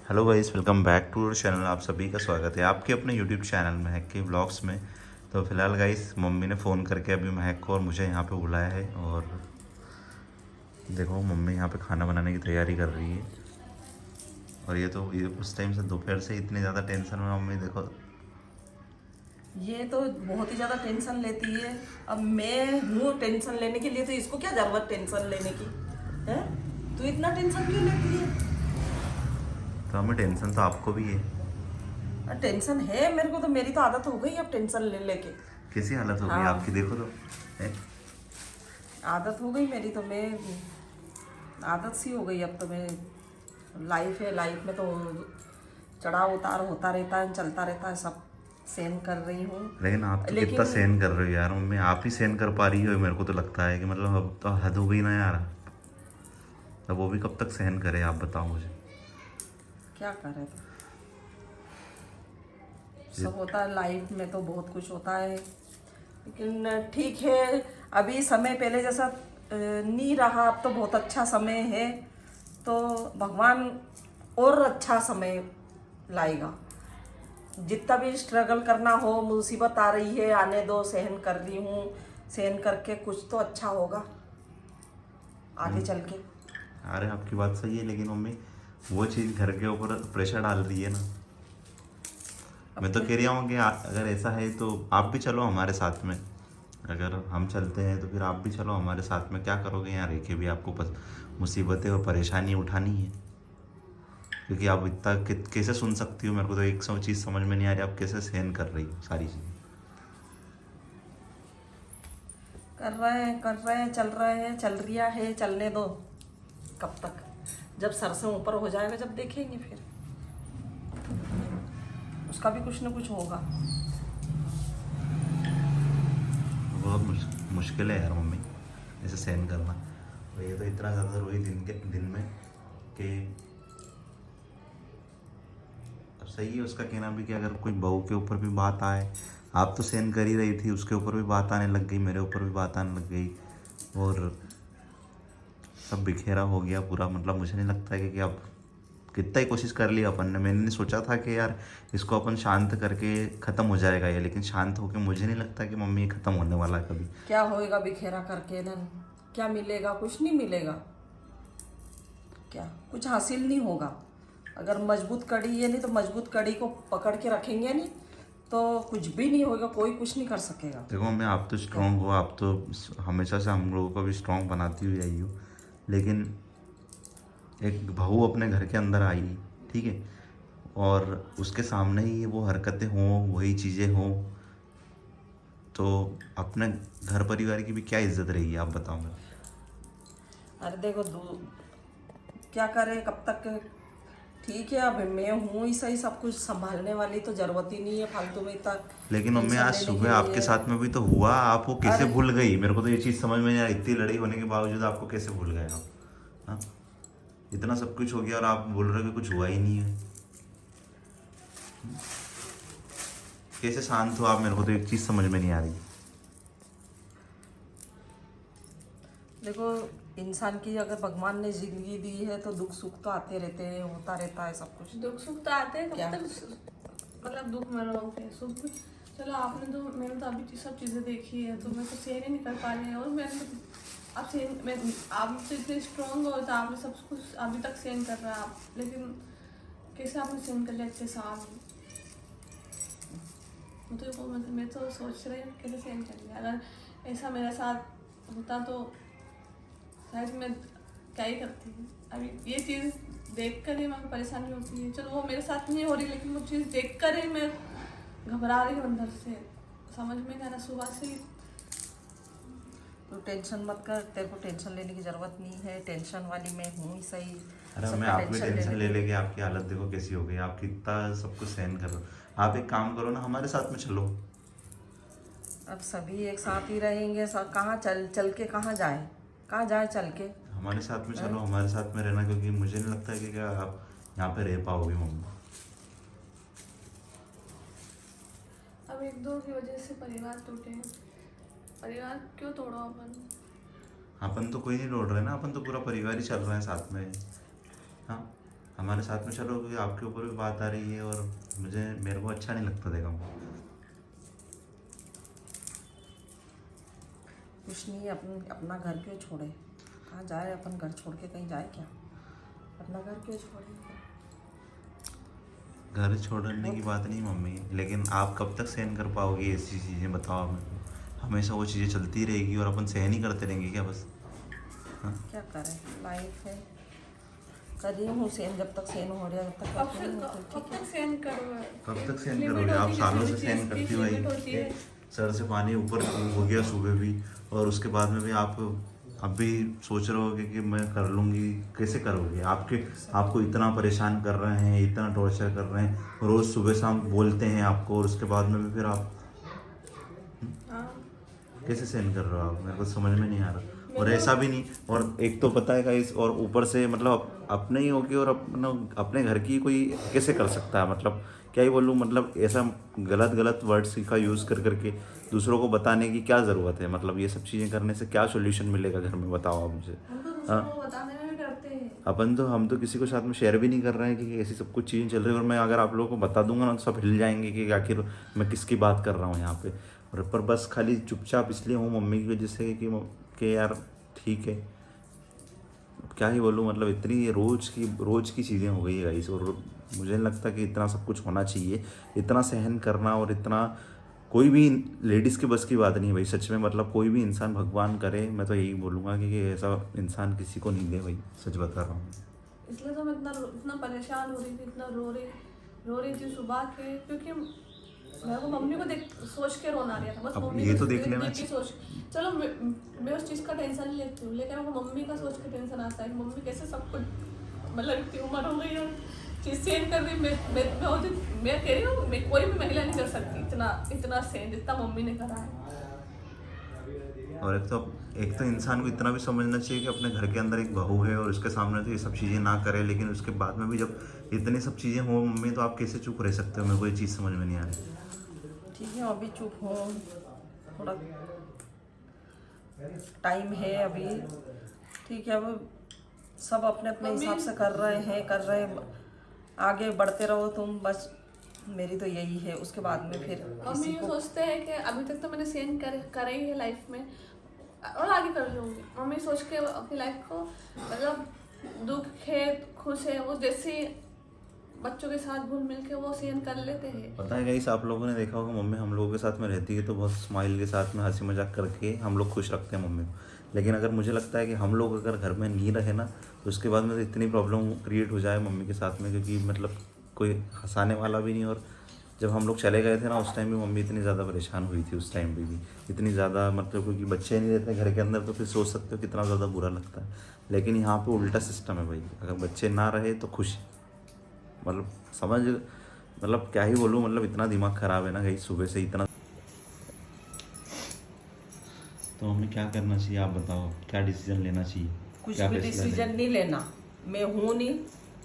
Hello guys, welcome back to channel. आप सभी का स्वागत है आपके अपने यूट्यूब चैनल महक के व्लॉग्स में। तो फिलहाल गाइस, मम्मी ने फ़ोन करके अभी महक को और मुझे यहाँ पे बुलाया है और देखो मम्मी यहाँ पे खाना बनाने की तैयारी कर रही है। और ये उस टाइम से दोपहर से इतनी ज़्यादा टेंशन में मम्मी देखो। ये तो बहुत ही ज़्यादा टेंशन लेती है। अब मैं हूँ टेंशन लेने के लिए, तो इसको क्या ज़रूरत टेंशन लेने की है? तू इतना टेंशन क्यों लेती है? तो हमें टेंशन तो आपको भी है। टेंशन है मेरे को, तो मेरी तो आदत हो गई अब टेंशन ले लेके। कैसी हालत हो गई हाँ, आपकी, देखो तो है। आदत हो गई मेरी, तो मैं आदत सी हो गई अब तो। मैं लाइफ है, लाइफ में तो चढ़ाव उतार होता रहता है, चलता रहता है, सब सहन कर रही हूँ। लेकिन आप तो कितना लेकिन सहन कर रहे हो यार मम्मी, आप ही सहन कर पा रही हो। मेरे को तो लगता है कि मतलब अब तो हद हो गई ना यार। अब वो भी कब तक सहन करे, आप बताओ मुझे। क्या करे, तो सब होता है लाइफ में, तो बहुत कुछ होता है। लेकिन ठीक है, अभी समय पहले जैसा नहीं रहा, अब तो बहुत अच्छा समय है। तो भगवान और अच्छा समय लाएगा। जितना भी स्ट्रगल करना हो, मुसीबत आ रही है, आने दो, सहन कर रही हूँ। सहन करके कुछ तो अच्छा होगा आगे चल के। अरे आपकी बात सही है, लेकिन मम्मी वो चीज़ घर के ऊपर प्रेशर डाल रही है ना। अब मैं तो क्या? कह रहा हूँ कि अगर ऐसा है तो आप भी चलो हमारे साथ में। अगर हम चलते हैं तो फिर आप भी चलो हमारे साथ में। क्या करोगे यहाँ रह के भी, आपको मुसीबतें और परेशानी उठानी है। क्योंकि आप इतना कैसे सुन सकती हो, मेरे को तो एक चीज़ समझ में नहीं आ रही, आप कैसे सहन कर रही हो सारी चीज़ें। कर रहे हैं, चल रहे हैं, चल रिया है, चलने दो। कब तक? जब सर से ऊपर हो जाएगा, जब देखेंगे फिर उसका भी कुछ ना कुछ होगा। बहुत मुश्किल है यार मम्मी ऐसे सहन करना। और ये तो इतना ज़्यादा रोई दिन में कि अब सही है उसका कहना भी कि अगर कोई बहू के ऊपर भी बात आए, आप तो सहन कर ही रही थी, उसके ऊपर भी बात आने लग गई, मेरे ऊपर भी बात आने लग गई और सब बिखेरा हो गया पूरा। मतलब मुझे नहीं लगता है कि अब कितना ही कोशिश कर लिया अपन ने। मैंने नहीं सोचा था कि यार इसको अपन शांत करके ख़त्म हो जाएगा ये, लेकिन शांत होके मुझे नहीं लगता कि मम्मी ये ख़त्म होने वाला है कभी। क्या होएगा बिखेरा करके ना? क्या मिलेगा? कुछ नहीं मिलेगा। क्या कुछ हासिल नहीं होगा। अगर मजबूत कड़ी है नहीं, तो मजबूत कड़ी को पकड़ के रखेंगे नहीं, तो कुछ भी नहीं होगा, कोई कुछ नहीं कर सकेगा। देखो मम्मी, आप तो क्या? स्ट्रांग हो, आप तो हमेशा से हम लोगों को भी स्ट्रांग बनाती हुई आई हो। लेकिन एक बहू अपने घर के अंदर आई, ठीक है, और उसके सामने ही वो हरकतें हों, वही चीज़ें हों, तो अपने घर परिवार की भी क्या इज्जत रहेगी, आप बताओ मेरे अरे देखो, क्या करे, कब तक? ठीक है, अब मैं हूँ ही सही, सब कुछ संभालने वाली, तो जरूरत ही नहीं है फालतू में इतना को। लेकिन मम्मी टेंशन आज लेने के सुबह आपके लिए। साथ में भी तो हुआ, आप वो कैसे अरे भूल गई, मेरे को तो ये चीज़ समझ में नहीं आ रही। इतनी लड़ाई होने के बावजूद आपको कैसे भूल गए आप? हाँ, इतना सब कुछ हो गया और आप बोल रहे हो कि कुछ हुआ ही नहीं है। कैसे शांत हो आप, मेरे को तो एक चीज़ समझ में नहीं आ रही। देखो, इंसान की अगर भगवान ने जिंदगी दी है, तो दुख सुख तो आते रहते हैं, होता रहता है सब कुछ। दुख सुख तो आते हैं। क्या? कब तक मतलब दुख में रहोगे? सुख चलो, आपने तो, मैंने तो अभी सब चीज़ें देखी है, तो मैं तो सहन ही नहीं कर पा रही है। और मैंने तो आप सहन, मैं आप तो इतने स्ट्रांग हो, तो आपने सब कुछ अभी तक सहन कर रहा है आप, लेकिन कैसे आपने सहन कर लिया इतने साल? मैं तो सोच रही हूँ कैसे सहन कर लिया। अगर ऐसा मेरे साथ होता तो शायद मैं क्या ही करती हूँ। अभी ये चीज़ देख कर ही मैं परेशानी होती है। चलो वो मेरे साथ नहीं हो रही, लेकिन वो चीज़ देख कर ही मैं घबरा रही हूँ अंदर से। समझ में नहीं आ रहा सुबह से। तो टेंशन मत कर, तेरे को टेंशन लेने की जरूरत नहीं है। टेंशन वाली मैं हूँ ही सही। अरे मैं सबका आप भी टेंशन ले टेंशन ले लेती हूँ। लेके आपकी हालत देखो कैसी हो गई, आप कितना सब कुछ सहन कर रहे हो। आप एक काम करो ना, हमारे साथ में चलो। अब सभी एक साथ ही रहेंगे, सब कहाँ चल चल के कहाँ जाए? कहाँ जाए चल के? हमारे साथ में हैं? चलो, हमारे साथ में रहना, क्योंकि मुझे नहीं लगता है कि क्या आप यहाँ पे रह पाओगे मम्मी। अब एक दो की वजह से परिवार टूटे हैं। परिवार क्यों तोड़ो अपन? अपन तो कोई नहीं लौट रहे ना, अपन तो पूरा परिवार ही चल रहे हैं साथ में। हाँ, हमारे साथ में चलो, क्योंकि आपके ऊपर भी बात आ रही है और मेरे को अच्छा नहीं लगता देखा। कुछ नहीं, अपना घर क्यों छोड़े, कहाँ जाए, अपन घर छोड़ के कहीं जाए क्या, अपना घर क्यों छोड़े। घर छोड़ने की बात नहीं मम्मी, लेकिन आप कब तक सहन कर पाओगे ऐसी चीज़ें, बताओ मेरे को। हमेशा वो चीज़ें चलती रहेगी और अपन सहन ही करते रहेंगे क्या बस? हाँ, क्या करें, लाइफ है, कर रही हूँ सहन, जब तक सहन हो रहा है तब तक करती हूँ, तो कब ठीक है। तक सहन करोगे? कब तक सहन लिमिट करोगे? आप होती है, सालों से किसी भी सहन चीज़ करती की हो लिमिट होती है। भाई, सर से पानी ऊपर हो गया सुबह भी, और उसके बाद में भी आप अब भी सोच रहे होगे कि मैं कर लूँगी। कैसे करोगे? आपको इतना परेशान कर रहे हैं, इतना टॉर्चर कर रहे हैं, रोज़ सुबह शाम बोलते हैं आपको, और उसके बाद में भी फिर आप हाँ, कैसे सहन कर रहे हो आप? मेरे को समझ में नहीं आ रहा। और ऐसा भी नहीं, और एक तो पता है गाइस, और ऊपर से मतलब अपने ही होगी, और अपने घर की कोई कैसे कर सकता है? मतलब क्या ही बोलूँ, मतलब ऐसा गलत वर्ड्स का यूज़ कर करके दूसरों को बताने की क्या ज़रूरत है? मतलब ये सब चीज़ें करने से क्या सोल्यूशन मिलेगा घर में, बताओ आप मुझे। हम तो दूसरों को बताने में भी डरते हैं। हम तो किसी को साथ में शेयर भी नहीं कर रहे हैं कि ऐसी सब कुछ चीज़ें चल रही है, और मैं अगर आप लोगों को बता दूंगा ना तो सब हिल जाएंगे कि आखिर मैं किसकी बात कर रहा हूँ यहाँ पे। और पर बस खाली चुपचाप इसलिए हूँ मम्मी की वजह से कि यार ठीक है, अब क्या ही बोलूँ, मतलब इतनी रोज की चीज़ें हो गई है गाइस, और मुझे नहीं लगता कि इतना सब कुछ होना चाहिए, इतना सहन करना, और इतना कोई भी लेडीज़ के बस की बात नहीं है भाई, सच में। मतलब कोई भी इंसान, भगवान करे, मैं तो यही बोलूँगा कि ऐसा इंसान किसी को नहीं दे भाई, सच बता रहा हूँ। इसलिए तो मैं इतना परेशान हो रही थी, इतना रो रही थी सुबह के, क्योंकि मेरे को मम्मी को सोच के रोना आ रहा था। बस अब मम्मी ये को तो देख लेना के सोच, चलो मैं उस चीज़ का टेंशन नहीं लेती हूँ, लेकिन मेरे को मम्मी का सोच के टेंशन आता है कि मम्मी कैसे सब कुछ, मतलब इतनी उम्र हो गई और चीज़ सहन कर रही। मैं कह रही हूँ, मैं कोई भी महिला नहीं कर सकती इतना सहन जितना मम्मी ने करा है। और एक तो इंसान को इतना भी समझना चाहिए कि अपने घर के अंदर एक बहू है, और उसके सामने तो ये सब चीज़ें ना करे, लेकिन उसके बाद में भी जब इतनी सब चीज़ें हो मम्मी, तो आप कैसे चुप रह सकते हो? मेरे को ये चीज़ समझ में नहीं आ रही। ठीक है, अभी चुप हो, थोड़ा टाइम है अभी, ठीक है। अब सब अपने अपने हिसाब से कर रहे हैं, आगे बढ़ते रहो तुम, बस मेरी तो यही है। उसके बाद में फिर मम्मी किसी ये को सोचते हैं कि अभी तक तो मैंने सहन करा ही है लाइफ में, और आगे कर लूँगी। मम्मी सोच के अपनी लाइफ को, मतलब दुख है खुश है, वो जैसे बच्चों के साथ घुल मिल के वो सहन कर लेते हैं। पता है गाइस, आप लोगों ने देखा होगा मम्मी हम लोगों के साथ में रहती है तो बहुत स्माइल के साथ में, हंसी मजाक करके हम लोग खुश रखते हैं मम्मी को। लेकिन अगर मुझे लगता है कि हम लोग अगर घर में नहीं रहे ना, तो उसके बाद में तो इतनी प्रॉब्लम क्रिएट हो जाए मम्मी के साथ में, क्योंकि मतलब कोई हंसाने वाला भी नहीं। और जब हम लोग चले गए थे ना, उस टाइम भी मम्मी इतनी ज़्यादा परेशान हुई थी, उस टाइम पे भी इतनी ज़्यादा, मतलब क्योंकि बच्चे नहीं रहते घर के अंदर, तो फिर सोच सकते हो कितना ज़्यादा बुरा लगता है। लेकिन यहाँ पे उल्टा सिस्टम है भाई, अगर बच्चे ना रहे तो खुश, मतलब समझ, मतलब क्या ही बोलूँ, मतलब इतना दिमाग ख़राब है ना भाई, सुबह से इतना। तो हमें क्या करना चाहिए आप बताओ, क्या डिसीजन लेना चाहिए? कुछ क्या भी फैसला डिसीजन नहीं लेना। मैं हूँ नहीं,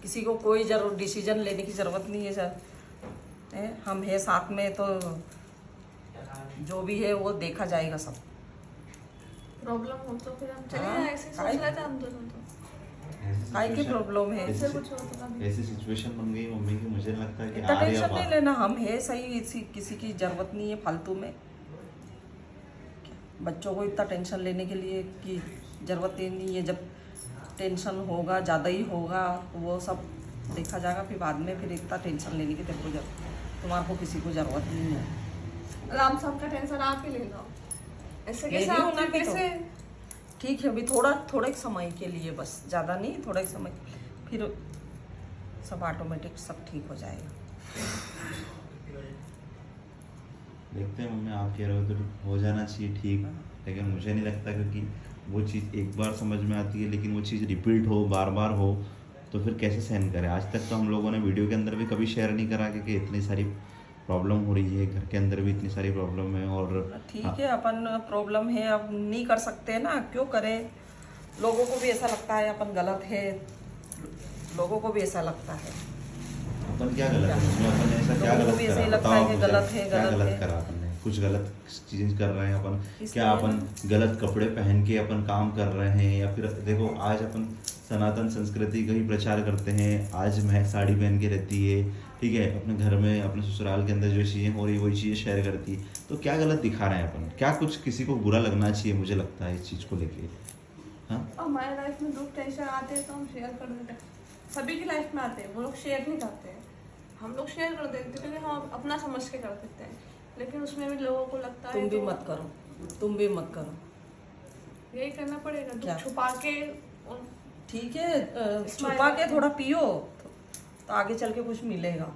किसी को कोई डिसीजन लेने की ज़रूरत नहीं है सर। हम है साथ में, तो जो भी है वो देखा जाएगा सब। प्रॉब्लम हो तो फिर हम चले हाँ, जाए, ऐसे सोच रहे थे हम दोनों तो। काय की प्रॉब्लम है? ऐसे कुछ हो तो कभी ऐसी सिचुएशन बन गई मम्मी की, मुझे लगता है कि इतना आ रही टेंशन अब नहीं आप। लेना, हम है सही, किसी की ज़रूरत नहीं है फालतू में। बच्चों को इतना टेंशन लेने के लिए की ज़रूरत ही नहीं है। जब टेंशन होगा, ज़्यादा ही होगा, वो सब देखा जाएगा फिर बाद में। फिर इतना टेंशन लेने की तुम्हारे को किसी को ज़रूरत नहीं है। राम साहब का टेंशन आप ही ले लो, ऐसे ले कैसे ली आप होना भी तो। कैसे? ठीक है, अभी थोड़ा एक समय के लिए, बस ज़्यादा नहीं, थोड़ा एक समय, फिर सब ऑटोमेटिक सब ठीक हो जाएगा। देखते हैं मम्मी, आप कह रहे हो तो हो जाना चाहिए ठीक, लेकिन मुझे नहीं लगता, क्योंकि वो चीज़ एक बार समझ में आती है, लेकिन वो चीज़ रिपीट हो, बार बार हो, तो फिर कैसे सहन करें? आज तक तो हम लोगों ने वीडियो के अंदर भी कभी शेयर नहीं करा कि इतनी सारी प्रॉब्लम हो रही है, घर के अंदर भी इतनी सारी प्रॉब्लम है। और ठीक है, अपन प्रॉब्लम है, अब नहीं कर सकते ना, क्यों करें? लोगों को भी ऐसा लगता है अपन गलत है, लोगों को भी ऐसा लगता है। अपन क्या गलत है उसमें? अपन ने ऐसा क्या लोगों को गलत भी करा? ऐसे ही लगता बताओ है कि मुझे, गलत है, क्या गलत गलत है। करा आपने? कुछ गलत चीज़ें कर रहे हैं अपन, इसलिए क्या अपन गलत कपड़े पहन के अपन काम कर रहे हैं, या फिर देखो आज अपन सनातन संस्कृति का ही प्रचार करते हैं। आज महक साड़ी पहन के रहती है, ठीक है, अपने घर में अपने ससुराल के अंदर जो चीज़ें हो रही है वही चीज़ें शेयर करती है। तो क्या गलत दिखा रहे हैं अपन? क्या कुछ किसी को बुरा लगना चाहिए? मुझे लगता है इस चीज़ को लेके। हाँ, और हमारे लाइफ में दुख टेंशन आते हैं तो हम शेयर कर देते हैं। सभी की लाइफ में आते हैं, वो लोग शेयर नहीं करते हैं, हम लोग शेयर कर देते हैं क्योंकि हम अपना समझ के कर देते हैं। लेकिन उसमें भी लोगों को लगता है तुम भी तो मत करो, तुम भी मत करो। यही करना पड़ेगा, क्या? दुख छुपा के ठीक है, छुपा के थोड़ा पियो तो आगे चल के कुछ मिलेगा।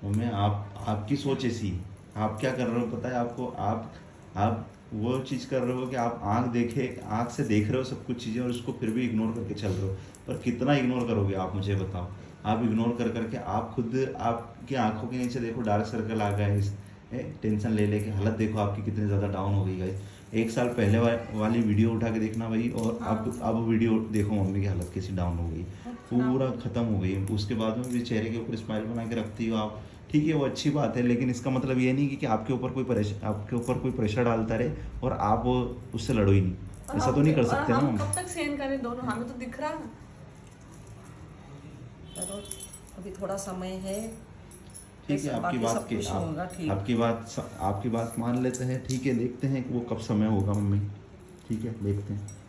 मम्मी आपकी सोच ऐसी, आप क्या कर रहे हो पता है आपको? आप वो चीज़ कर रहे हो कि आप आँख से देख रहे हो सब कुछ चीज़ें और उसको फिर भी इग्नोर करके चल रहे हो। पर कितना इग्नोर करोगे आप, मुझे बताओ। आप इग्नोर कर करके आप खुद आपकी आंखों के नीचे देखो डार्क सर्कल आ गया है, टेंशन ले लेके हालत देखो आपकी कितनी ज़्यादा डाउन हो गई गाइस। 1 साल पहले वाली वीडियो उठा के देखना भाई, और अब वीडियो देखो मम्मी की हालत कैसी डाउन हो गई, पूरा ख़त्म हो गई। उसके बाद में भी चेहरे के ऊपर स्माइल बना के रखती हो आप, ठीक है, वो अच्छी बात है, लेकिन इसका मतलब ये नहीं कि आपके ऊपर कोई प्रेशर डालता रहे और आप उससे लड़ो ही नहीं। ऐसा तो नहीं कर सकते ना हम। कब तक सहन करें दोनों? हमें तो दिख रहा है ना। चलो अभी थोड़ा समय है, ठीक है, बाकी सब कुछ होगा ठीक। आपकी बात मान लेते हैं, ठीक है, देखते हैं कि वो कब समय होगा मम्मी, ठीक है, देखते हैं।